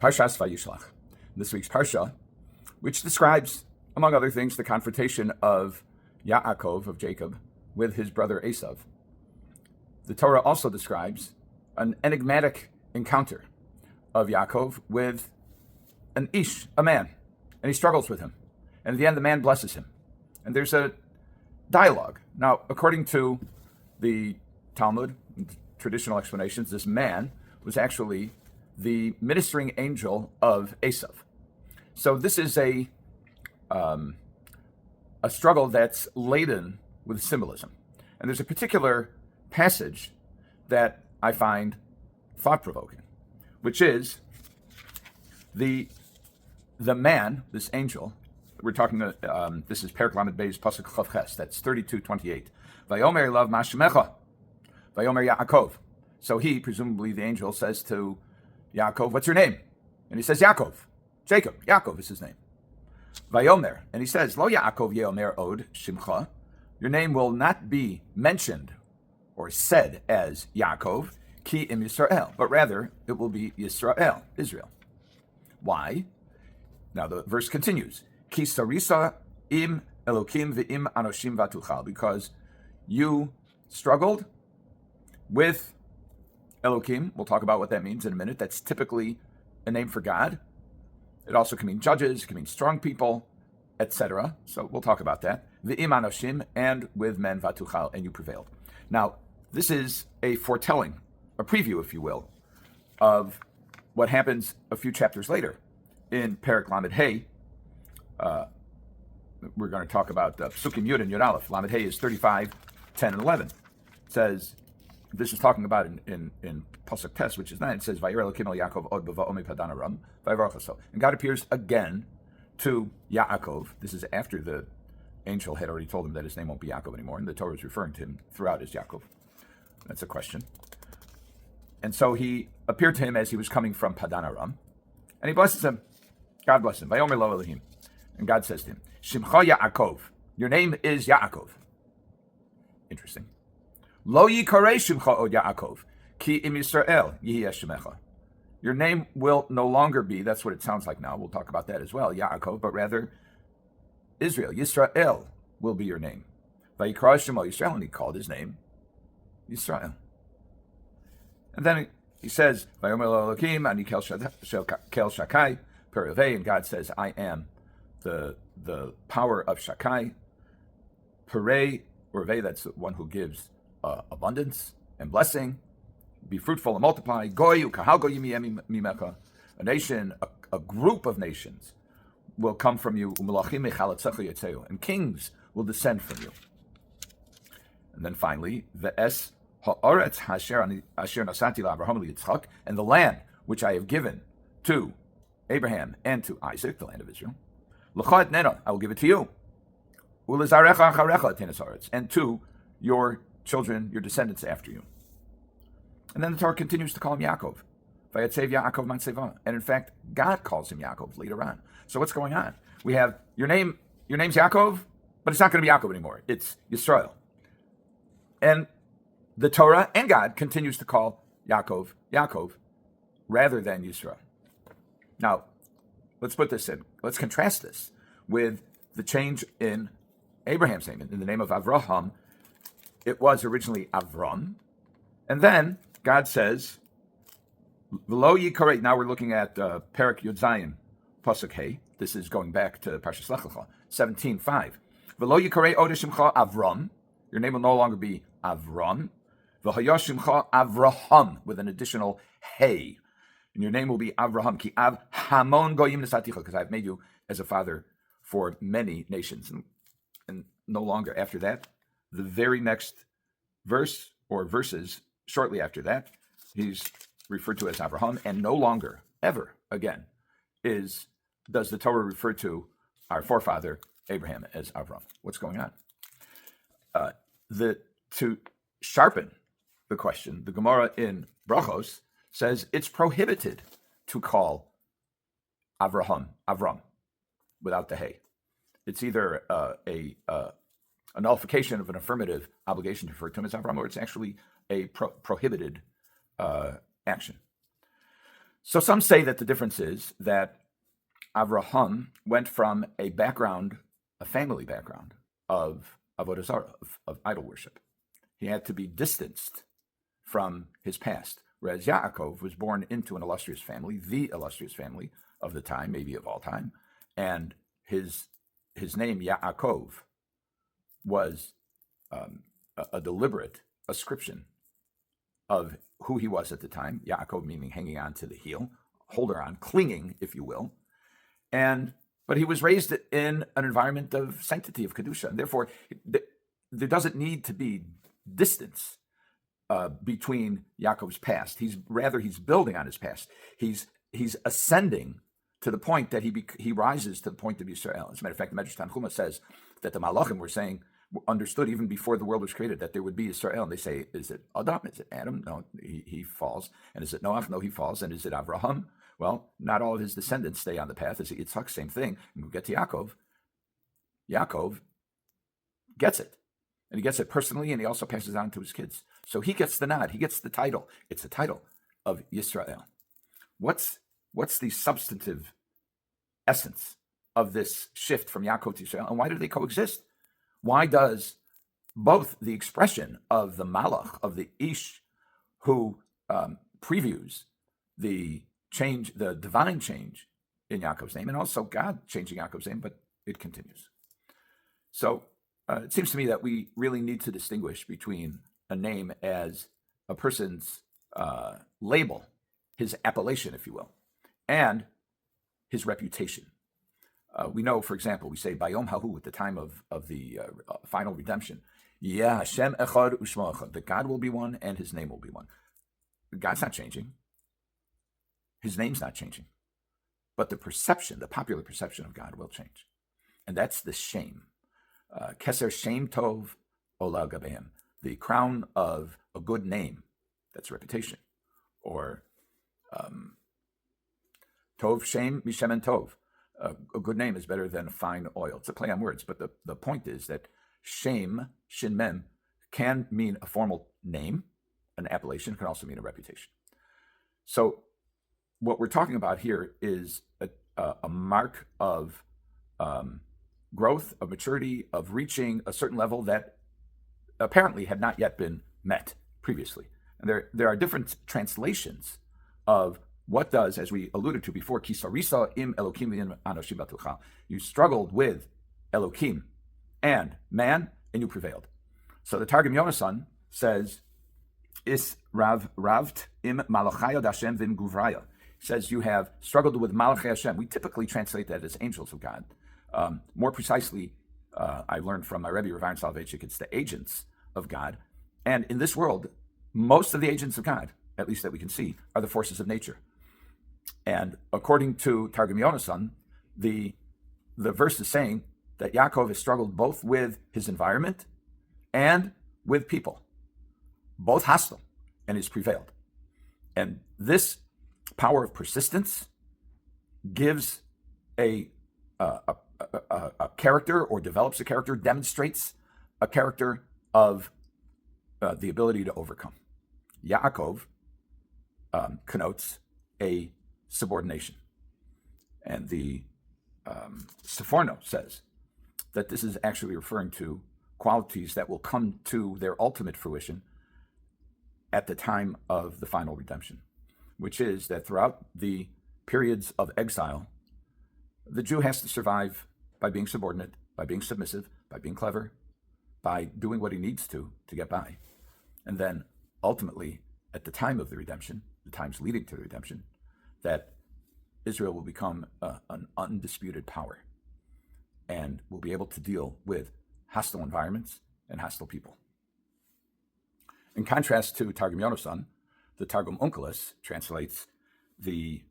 Parshas Vayishlach, this week's Parsha, which describes, among other things, the confrontation of Yaakov, of Jacob, with his brother Esav. The Torah also describes an enigmatic encounter of Yaakov with an ish, a man, and he struggles with him. And at the end, the man blesses him. And there's a dialogue. Now, according to the Talmud, traditional explanations, this man was actually the ministering angel of Esav. So this is a struggle that's laden with symbolism. And there's a particular passage that I find thought-provoking, which is the man, this angel, we're talking, this is Perek Lamed Beis Pasuk Chav Ches, that's 32:28. Vayomer elav ma shemecha, Vayomer Yaakov. So he, presumably the angel, says to Yaakov, what's your name? And he says, Yaakov. Jacob. Yaakov is his name. Vayomer. And he says, Lo Yaakov yeomer od shimcha. Your name will not be mentioned or said as Yaakov, ki im Yisrael, but rather it will be Yisrael, Israel. Why? Now the verse continues. Ki sarisa im Elokim ve'im anoshim vatuchal. Because you struggled with Elokim. We'll talk about what that means in a minute. That's typically a name for God. It also can mean judges, it can mean strong people, etc. So we'll talk about that. Ve'im anoshim, and with men vatuchal, and you prevailed. Now, this is a foretelling, a preview, if you will, of what happens a few chapters later in Perek Lamed Hey. We're going to talk about Psukim Yud and Yud Aleph. Lamed Hey is 35, 10, and 11. It says, this is talking about in Pasuk Tes, which is 9. It says, Vayir Elokim el Yaakov od b'va'omi padan aram, vayvarchaso. And God appears again to Yaakov. This is after the angel had already told him that his name won't be Yaakov anymore, and the Torah is referring to him throughout as Yaakov. That's a question. And so he appeared to him as he was coming from Padan Aram, and he blesses him. God bless him. Vayomer lo Elohim. And God says to him, Shimcha Yaakov. Your name is Yaakov. Interesting. Lo yikarei Shimcha od Yaakov, ki im Yisrael yihi Shemecha. Your name will no longer be, that's what it sounds like now, we'll talk about that as well, Yaakov, but rather Israel, Yisrael will be your name. Vayikra Shemo Yisrael, and he called his name Yisrael. And then he says, Vayomer lo Elokim, ani kel shakai, Prero, and God says, I am the power of Shakai. Prero, or Ve, that's the one who gives abundance and blessing. Be fruitful and multiply. Goyu kahal goyim mimecha. A nation, a group of nations will come from you. U'melachim mechalatzecha yetzeyu, and kings will descend from you. And then finally, ve'es ha'aretz asher nasati la'Avraham liYitzchak, and the land which I have given to Abraham and to Isaac, the land of Israel. L'cha etnena, I will give it to you. U'lezarecha acharecha tenes haaretz, and to your children, your descendants after you. And then the Torah continues to call him Yaakov. Vayatzev Yaakov Manseva. And in fact, God calls him Yaakov later on. So what's going on? We have your name's Yaakov, but it's not going to be Yaakov anymore. It's Yisrael. And the Torah and God continues to call Yaakov, Yaakov, rather than Yisrael. Now, let's put this in. Let's contrast this with the change in Abraham's name. In the name of Avraham, it was originally Avram. And then God says, V'lo yikarei. Now we're looking at Perek Yud Zayin, Pasuk Hey. This is going back to Parshas Lech Lecha, 17:5. V'lo yikarei od shimcha Avram. Your name will no longer be Avram. V'haya shimcha Avraham, with an additional Hey. And your name will be Avraham, ki av hamon goyim nesaticha, because I've made you as a father for many nations. And no longer after that, the very next verse or verses shortly after that, he's referred to as Avraham, and no longer, ever again, does the Torah refer to our forefather Abraham as Avram. What's going on? To sharpen the question, the Gemara in Brachos says it's prohibited to call Avram without the Hey. It's either a nullification of an affirmative obligation to refer to him as Avram, or it's actually a prohibited action. So some say that the difference is that Avraham went from a family background of avodah zarah, of idol worship. He had to be distanced from his past, whereas Yaakov was born into an illustrious family, the illustrious family of the time, maybe of all time, and his name Yaakov was a deliberate ascription of who he was at the time. Yaakov meaning hanging on to the heel, holder on, clinging, if you will, but he was raised in an environment of sanctity, of kedusha, and therefore there doesn't need to be distance between Yaakov's past. He's building on his past. He's ascending to the point that he rises to the point of Yisrael. As a matter of fact, the Medrash Tanchuma says that the Malachim understood even before the world was created that there would be Yisrael. And they say, is it Adam? Is it Adam? No, he falls. And is it Noach? No, he falls. And is it Avraham? Well, not all of his descendants stay on the path. Is it Yitzhak? Same thing. And we get to Yaakov. Yaakov gets it. And he gets it personally, and he also passes it on to his kids. So he gets the nod. He gets the title. It's the title of Yisrael. What's the substantive essence of this shift from Yaakov to Yisrael, and why do they coexist? Why does both the expression of the Malach, of the Ish, who previews the change, the divine change in Yaakov's name, and also God changing Yaakov's name, but it continues. So it seems to me that we really need to distinguish between a name as a person's label, his appellation, if you will, and his reputation. We know, for example, we say Bayom Hahu at the time of the final redemption, Yeah, Hashem Echad Ushmo Echad, that God will be one and His name will be one. God's not changing. His name's not changing. But the perception, the popular perception of God will change. And that's the shame. Keser Shem Tov Ola Gabeim, the crown of a good name, that's reputation. Or Tov Shem Mishem Tov, a good name is better than fine oil. It's a play on words, but the point is that Shem, Shin Mem, can mean a formal name, an appellation, can also mean a reputation. So what we're talking about here is a mark of growth, of maturity, of reaching a certain level that apparently had not yet been met previously. And there are different translations of what does, as we alluded to before, Kisarisa im Elokim v'im anoshim batucha. You struggled with Elokim and man, and you prevailed. So the Targum Yonason says, Is ravt im malachayot Hashem v'im guvraya. Says you have struggled with malachai Hashem. We typically translate that as angels of God. More precisely, I learned from my Rabbi, Rav Ahron Soloveichik, it's the agents of God. And in this world, most of the agents of God, at least that we can see, are the forces of nature. And according to Targum Yonason, the verse is saying that Yaakov has struggled both with his environment and with people, both hostile, and has prevailed. And this power of persistence gives a character, or develops a character, demonstrates a character of the ability to overcome. Yaakov connotes a subordination. And the Seforno says that this is actually referring to qualities that will come to their ultimate fruition at the time of the final redemption, which is that throughout the periods of exile, the Jew has to survive by being subordinate, by being submissive, by being clever, by doing what he needs to get by. And then ultimately, at the time of the redemption, the times leading to the redemption, that Israel will become an undisputed power and will be able to deal with hostile environments and hostile people. In contrast to Targum Yonason, the Targum Onkelos translates the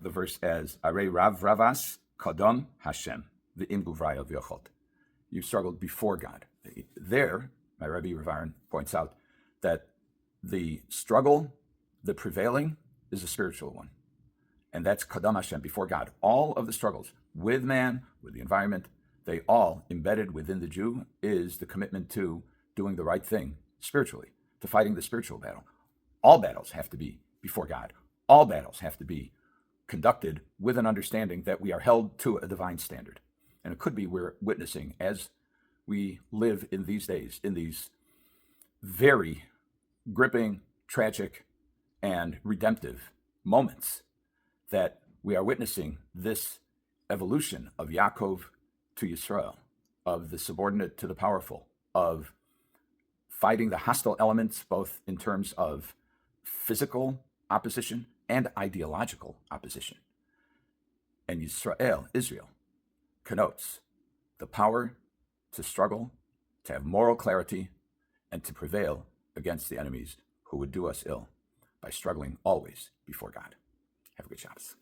verse as Arei Rav Ravas Kadam Hashem v'im guvraya v'yochot. You struggled before God. There, my Rabbi Rav Ahron points out that the struggle, the prevailing, is a spiritual one. And that's Kadam Hashem, before God. All of the struggles with man, with the environment, they all, embedded within the Jew, is the commitment to doing the right thing spiritually, to fighting the spiritual battle. All battles have to be before God. All battles have to be conducted with an understanding that we are held to a divine standard. And it could be we're witnessing, as we live in these days, in these very gripping, tragic, and redemptive moments, that we are witnessing this evolution of Yaakov to Yisrael, of the subordinate to the powerful, of fighting the hostile elements, both in terms of physical opposition and ideological opposition. And Israel, connotes the power to struggle, to have moral clarity, and to prevail against the enemies who would do us ill by struggling always before God. Have a good Shabbos.